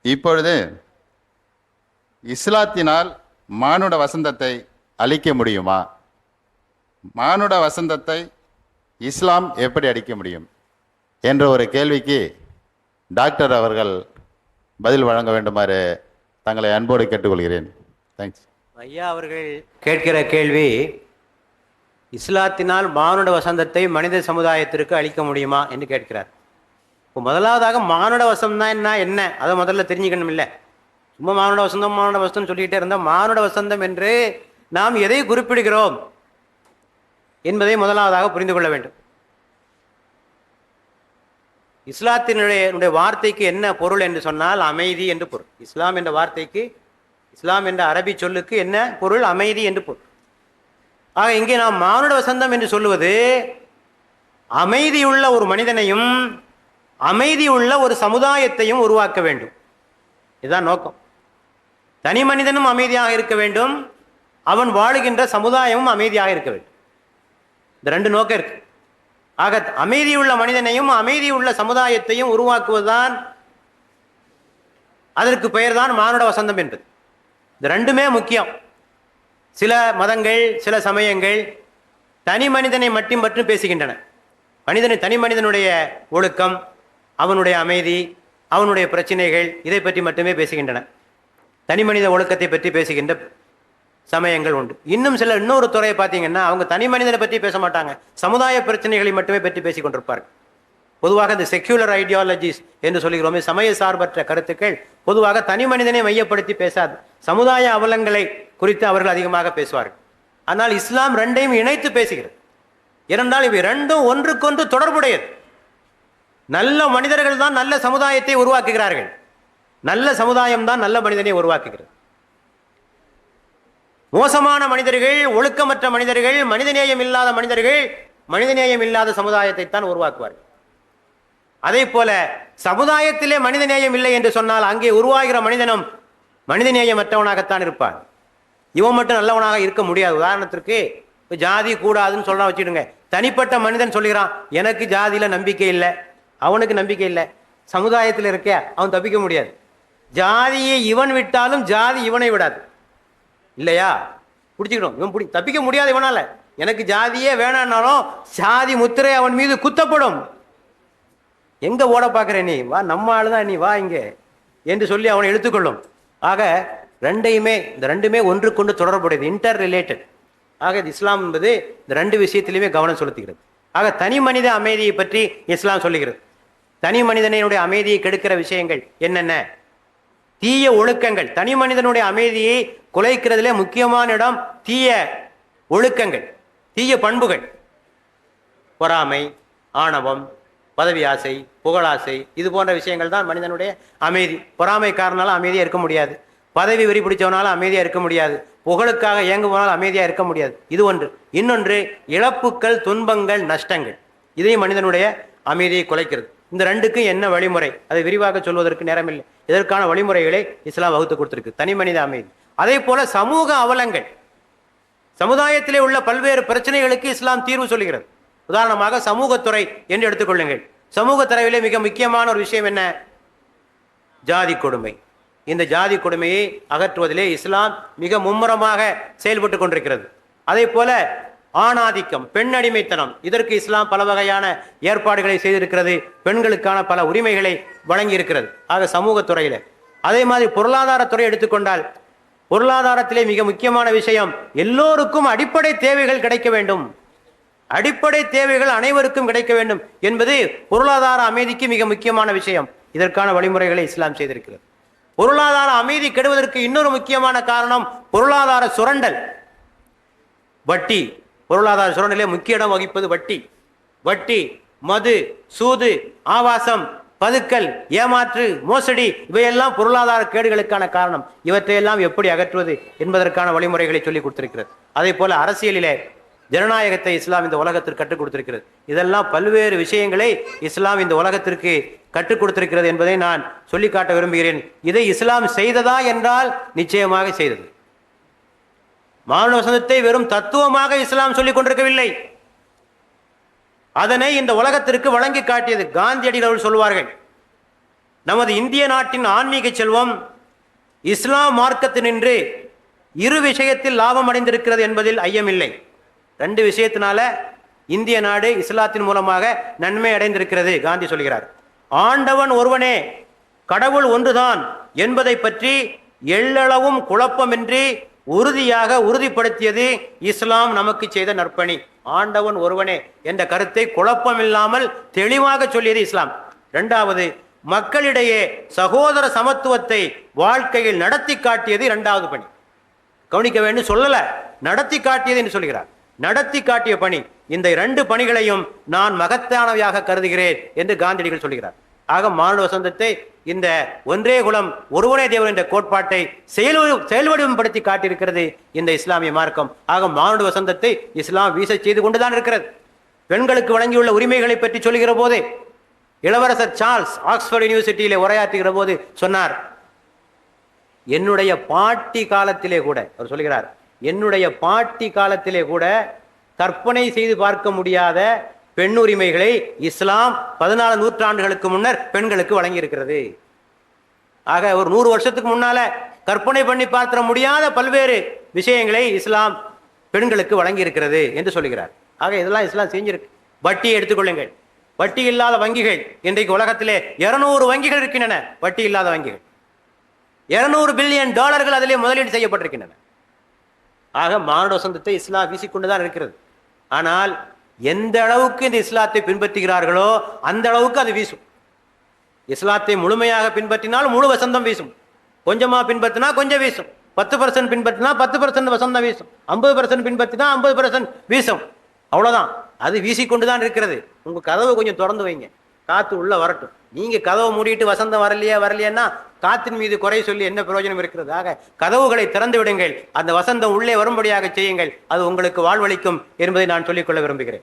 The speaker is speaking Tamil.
இப்பொழுது இஸ்லாத்தினால் மானுட வசந்தத்தை அழிக்க முடியுமா? மானுட வசந்தத்தை இஸ்லாம் எப்படி அழிக்க முடியும் என்ற ஒரு கேள்விக்கு டாக்டர் அவர்கள் பதில் வழங்க வேண்டுமாறு தங்களை அன்போடு கேட்டுக்கொள்கிறேன். தேங்க்ஸ். ஐயா அவர்கள் கேட்கிற கேள்வி, இஸ்லாத்தினால் மானுட வசந்தத்தை மனித சமுதாயத்திற்கு அளிக்க முடியுமா என்று கேட்கிறார். இப்போ முதலாவதாக மானுட வசந்தம் என்ன அதை முதல்ல தெரிஞ்சுக்கணும். இல்லை சும்மா மானுட வசந்தம் சொல்லிக்கிட்டே இருந்தால், மானுட வசந்தம் என்று நாம் எதை குறிப்பிடுகிறோம் என்பதை முதலாவதாக புரிந்து கொள்ள வேண்டும். இஸ்லாத்தினுடைய வார்த்தைக்கு என்ன பொருள் என்று சொன்னால் அமைதி என்று பொருள். இஸ்லாம் என்ற வார்த்தைக்கு, இஸ்லாம் என்ற அரபி சொல்லுக்கு என்ன பொருள்? அமைதி என்று பொருள். ஆக இங்கே நாம் மானுட வசந்தம் என்று சொல்லுவது அமைதியுள்ள ஒரு மனிதனையும் அமைதியுள்ள ஒரு சமுதாயத்தையும் உருவாக்க வேண்டும். இதுதான் நோக்கம். தனி மனிதனும் அமைதியாக இருக்க வேண்டும், அவன் வாழுகின்ற சமுதாயமும் அமைதியாக இருக்க வேண்டும். இந்த ரெண்டு நோக்கம் இருக்கு. ஆக அமைதியுள்ள மனிதனையும் அமைதியுள்ள சமுதாயத்தையும் உருவாக்குவதுதான், அதற்கு பெயர் தான் மானுட வசந்தம் என்பது. இந்த ரெண்டுமே முக்கியம். சில மதங்கள், சில சமயங்கள் தனி மனிதனை மட்டும் பேசுகின்றன. தனி மனிதனுடைய ஒழுக்கம், அவனுடைய அமைதி, அவனுடைய பிரச்சனைகள், இதை பற்றி மட்டுமே பேசுகின்றன. தனி மனித ஒழுக்கத்தை பற்றி பேசுகின்ற சமயங்கள் உண்டு. இன்னொரு துறையை பார்த்தீங்கன்னா அவங்க தனி மனிதனை பற்றி பேச மாட்டாங்க, சமுதாய பிரச்சனைகளை மட்டுமே பற்றி பேசிக் கொண்டிருப்பார்கள். பொதுவாக இந்த செக்யூலர் ஐடியாலஜிஸ் என்று சொல்கிறோமே, சமய சார்பற்ற கருத்துக்கள் பொதுவாக தனி மனிதனை மையப்படுத்தி பேசாது, சமுதாய அவலங்களை குறித்து அவர்கள் அதிகமாக பேசுவார்கள். ஆனால் இஸ்லாம் ரெண்டையும் இணைத்து பேசுகிறது. ஏனென்றால் இவை ரெண்டும் ஒன்றுக்கொன்று தொடர்புடையது. நல்ல மனிதர்கள் தான் நல்ல சமுதாயத்தை உருவாக்குகிறார்கள், நல்ல சமுதாயம் தான் நல்ல மனிதனை உருவாக்குகிறது. மோசமான மனிதர்கள், ஒழுக்கமற்ற மனிதர்கள், மனிதநேயம் இல்லாத மனிதர்கள் மனிதநேயம் இல்லாத சமுதாயத்தை தான் உருவாக்குவார்கள். அதே போல சமுதாயத்திலே மனிதநேயம் இல்லை என்று சொன்னால் அங்கே உருவாகிற மனிதனும் மனிதநேயமற்றவனாகத்தான் இருப்பான். இவன் மட்டும் நல்லவனாக இருக்க முடியாது. உதாரணத்திற்கு ஜாதி கூடாதுன்னு சொல்றான் வச்சுடுங்க. தனிப்பட்ட மனிதன் சொல்லுகிறான், எனக்கு ஜாதியில நம்பிக்கை இல்லை, அவனுக்கு நம்பிக்கை இல்லை, சமுதாயத்தில் இருக்க அவன் தப்பிக்க முடியாது. ஜாதியை இவன் விட்டாலும் ஜாதி இவனை விடாது, இல்லையா? பிடிச்சிக்கணும். இவன் தப்பிக்க முடியாது இவனால. எனக்கு ஜாதியே வேணான்னாலும் ஜாதி முத்திரை அவன் மீது குத்தப்படும். எங்க ஓட பார்க்கிற நீ, வா, நம்ம ஆளுதான், நீ வா இங்க என்று சொல்லி அவனை எடுத்துக்கொள்ளும். ஆக இந்த ரெண்டுமே ஒன்றுக்கொண்டு தொடர்புடையது, இன்டர் ரிலேட்டட். ஆக இஸ்லாம் என்பது இந்த ரெண்டு விஷயத்திலுமே கவனம் செலுத்துகிறது. ஆக தனி மனித அமைதியை பற்றி இஸ்லாம் சொல்லுகிறது. தனி மனிதனுடைய அமைதியை கெடுக்கிற விஷயங்கள் என்னென்ன? தீய ஒழுக்கங்கள். தனி மனிதனுடைய அமைதியை குலைக்கிறதுல முக்கியமான இடம் தீய ஒழுக்கங்கள், தீய பண்புகள். பொறாமை, ஆணவம், பதவி ஆசை, புகழாசை, இது போன்ற விஷயங்கள் தான் மனிதனுடைய அமைதி. பொறாமைக்காரனால அமைதியாக இருக்க முடியாது, பதவி வெறி பிடிச்சவனால அமைதியாக இருக்க முடியாது, புகழுக்காக இயங்குவனால் அமைதியாக இருக்க முடியாது. இது ஒன்று. இன்னொன்று இழப்புக்கள், துன்பங்கள், நஷ்டங்கள். இதையும் மனிதனுடைய அமைதியை குலைக்கிறது. இந்த ரெண்டுக்கும் என்ன வழிமுறை, அதை விரிவாக சொல்வதற்கு நேரமில்லை. இதற்கான வழிமுறைகளை இஸ்லாம் வகுத்து கொடுத்திருக்கு. தனி மனித அமைதி. அதே போல சமூக அவலங்கள், சமுதாயத்திலே உள்ள பல்வேறு பிரச்சனைகளுக்கு இஸ்லாம் தீர்வு சொல்லுகிறது. உதாரணமாக சமூகத்துறை என்று எடுத்துக்கொள்ளுங்கள். சமூகத்துறையிலே மிக முக்கியமான ஒரு விஷயம் என்ன? ஜாதி கொடுமை. இந்த ஜாதி கொடுமையை அகற்றுவதிலே இஸ்லாம் மிக மும்முரமாக செயல்பட்டு கொண்டிருக்கிறது. அதே போல ஆணாதிக்கம், பெண் அடிமைத்தனம், இதற்கு இஸ்லாம் பல வகையான ஏற்பாடுகளை செய்திருக்கிறது. பெண்களுக்கான பல உரிமைகளை வழங்கி இருக்கிறது. ஆக சமூகத்துறையில. அதே மாதிரி பொருளாதாரத்துறை எடுத்துக்கொண்டால், பொருளாதாரத்திலே மிக முக்கியமான விஷயம் எல்லோருக்கும் அடிப்படை தேவைகள் கிடைக்க வேண்டும். அடிப்படை தேவைகள் அனைவருக்கும் கிடைக்க வேண்டும் என்பது பொருளாதார அமைதிக்கு மிக முக்கியமான விஷயம். இதற்கான வழிமுறைகளை இஸ்லாம் செய்திருக்கிறது. பொருளாதார அமைதி கெடுவதற்கு இன்னொரு முக்கியமான காரணம் பொருளாதார சுரண்டல், வட்டி. பொருளாதார சுரண்டலே முக்கிய இடம் வகிப்பது வட்டி. வட்டி, மது, சூது, ஆபாசம், பதுக்கல், ஏமாற்று, மோசடி, இவையெல்லாம் பொருளாதார கேடுகளுக்கான காரணம். இவற்றையெல்லாம் எப்படி அகற்றுவது என்பதற்கான வழிமுறைகளை சொல்லிக் கொடுத்திருக்கிறது. அதே போல அரசியலிலே ஜனநாயகத்தை இஸ்லாம் இந்த உலகத்திற்கு கற்றுக் கொடுத்திருக்கிறது. இதெல்லாம் பல்வேறு விஷயங்களை இஸ்லாம் இந்த உலகத்திற்கு கற்றுக் கொடுத்திருக்கிறது என்பதை நான் சொல்லி காட்ட விரும்புகிறேன். இதை இஸ்லாம் செய்ததா என்றால் நிச்சயமாக செய்தது. மானுட வசந்தத்தை வெறும் தத்துவமாக இஸ்லாம் சொல்லிக் கொண்டிருக்கவில்லை, அதனை இந்த உலகத்திற்கு வழங்கி காட்டியது. காந்தியடிகள் சொல்வார்கள், நமது இந்திய நாட்டின் ஆன்மீக செல்வம் இஸ்லாம் மார்க்கத்தினின்று இரு விஷயத்தில் லாபம் அடைந்திருக்கிறது என்பதில் ஐயமில்லை. ரெண்டு விஷயத்தினால இந்திய நாடு இஸ்லாத்தின் மூலமாக நன்மை அடைந்திருக்கிறது காந்தி சொல்கிறார். ஆண்டவன் ஒருவனே, கடவுள் ஒன்றுதான் என்பதை பற்றி எள்ளளவும் குழப்பமின்றி உறுதியாக உறுதிப்படுத்தியது இஸ்லாம் நமக்கு செய்த நற்பணி. ஆண்டவன் ஒருவனே என்ற கருத்தை குழப்பமில்லாமல் தெளிவாக சொல்லியது இஸ்லாம். இரண்டாவது, மக்களிடையே சகோதர சமத்துவத்தை வாழ்க்கையில் நடத்தி காட்டியது இரண்டாவது பணி. கவனிக்க வேண்டும், சொல்லல, நடத்தி காட்டியது என்று சொல்கிறார். நடத்தி காட்டிய பணி. இந்த இரண்டு பணிகளையும் நான் மகத்தானவையாக கருதுகிறேன் என்று காந்தியடிகள் சொல்கிறார். ஆக மானுட வசந்தத்தை, இந்த ஒன்றே குலம் ஒருவனே தேவன் என்ற கோட்பாட்டை செயல்வடிவப்படுத்தி காட்டியிருக்கிறது இந்த இஸ்லாமிய மார்க்கம். ஆக மானுட வசந்தத்தை இஸ்லாம் வீச செய்து கொண்டுதான் இருக்கிறது. பெண்களுக்கு வழங்கியுள்ள உரிமைகளை பற்றி சொல்கிற போது இளவரசர் சார்ல்ஸ் ஆக்ஸ்போர்ட் யூனிவர்சிட்டியிலே உரையாற்றுகிற போது சொன்னார், என்னுடைய பாட்டி காலத்திலே கூட, அவர் சொல்கிறார், என்னுடைய பாட்டி காலத்திலே கூட கற்பனை செய்து பார்க்க முடியாத பெண் உரிமைகளை இஸ்லாம் 14 நூற்றாண்டுகளுக்கு முன்னர் பெண்களுக்கு வழங்கி இருக்கிறது. ஆக ஒரு 100 வருஷத்துக்கு முன்னால கற்பனை பண்ணி பார்க்க முடியாத பல்வேறு விஷயங்களை இஸ்லாம் பெண்களுக்கு வழங்கி இருக்கிறது என்று சொல்கிறார். ஆக இதெல்லாம் இஸ்லாம் செஞ்சிருக்கு. வட்டியை எடுத்துக்கொள்ளுங்கள். வட்டி இல்லாத வங்கிகள் இன்றைக்கு உலகத்திலே 200 வங்கிகள் இருக்கின்றன. வட்டி இல்லாத வங்கிகள் 200 பில்லியன் டாலர்கள் அதிலே முதலீடு செய்யப்பட்டிருக்கின்றன. ஆக மானுட வசந்தத்தை இஸ்லாம் வீசிக்கொண்டுதான் இருக்கிறது. ஆனால் எந்த அளவுக்கு இந்த இஸ்லாத்தை பின்பற்றுகிறார்களோ அந்த அளவுக்கு அது வீசும். இஸ்லாத்தை முழுமையாக பின்பற்றினால் முழு வசந்தம் வீசும். கொஞ்சமா பின்பற்றினா கொஞ்சம் வீசும். 10% பின்பற்றினா 10% வசந்தம் வீசும். 50% பின்பற்றினா 50% வீசும். அவ்வளவுதான். அது வீசிக்கொண்டுதான் இருக்கிறது. உங்க கதவை கொஞ்சம் திறந்து வைங்க, காத்து உள்ள வரட்டும். நீங்க கதவை மூடிட்டு வசந்தம் வரலையேன்னா காத்தின் மீது குறை சொல்லி என்ன பிரயோஜனம் இருக்கிறது? ஆக கதவுகளை திறந்து விடுங்கள், அந்த வசந்தம் உள்ளே வரும்படியாக செய்யுங்கள். அது உங்களுக்கு வாழ்வளிக்கும் என்பதை நான் சொல்லிக்கொள்ள விரும்புகிறேன்.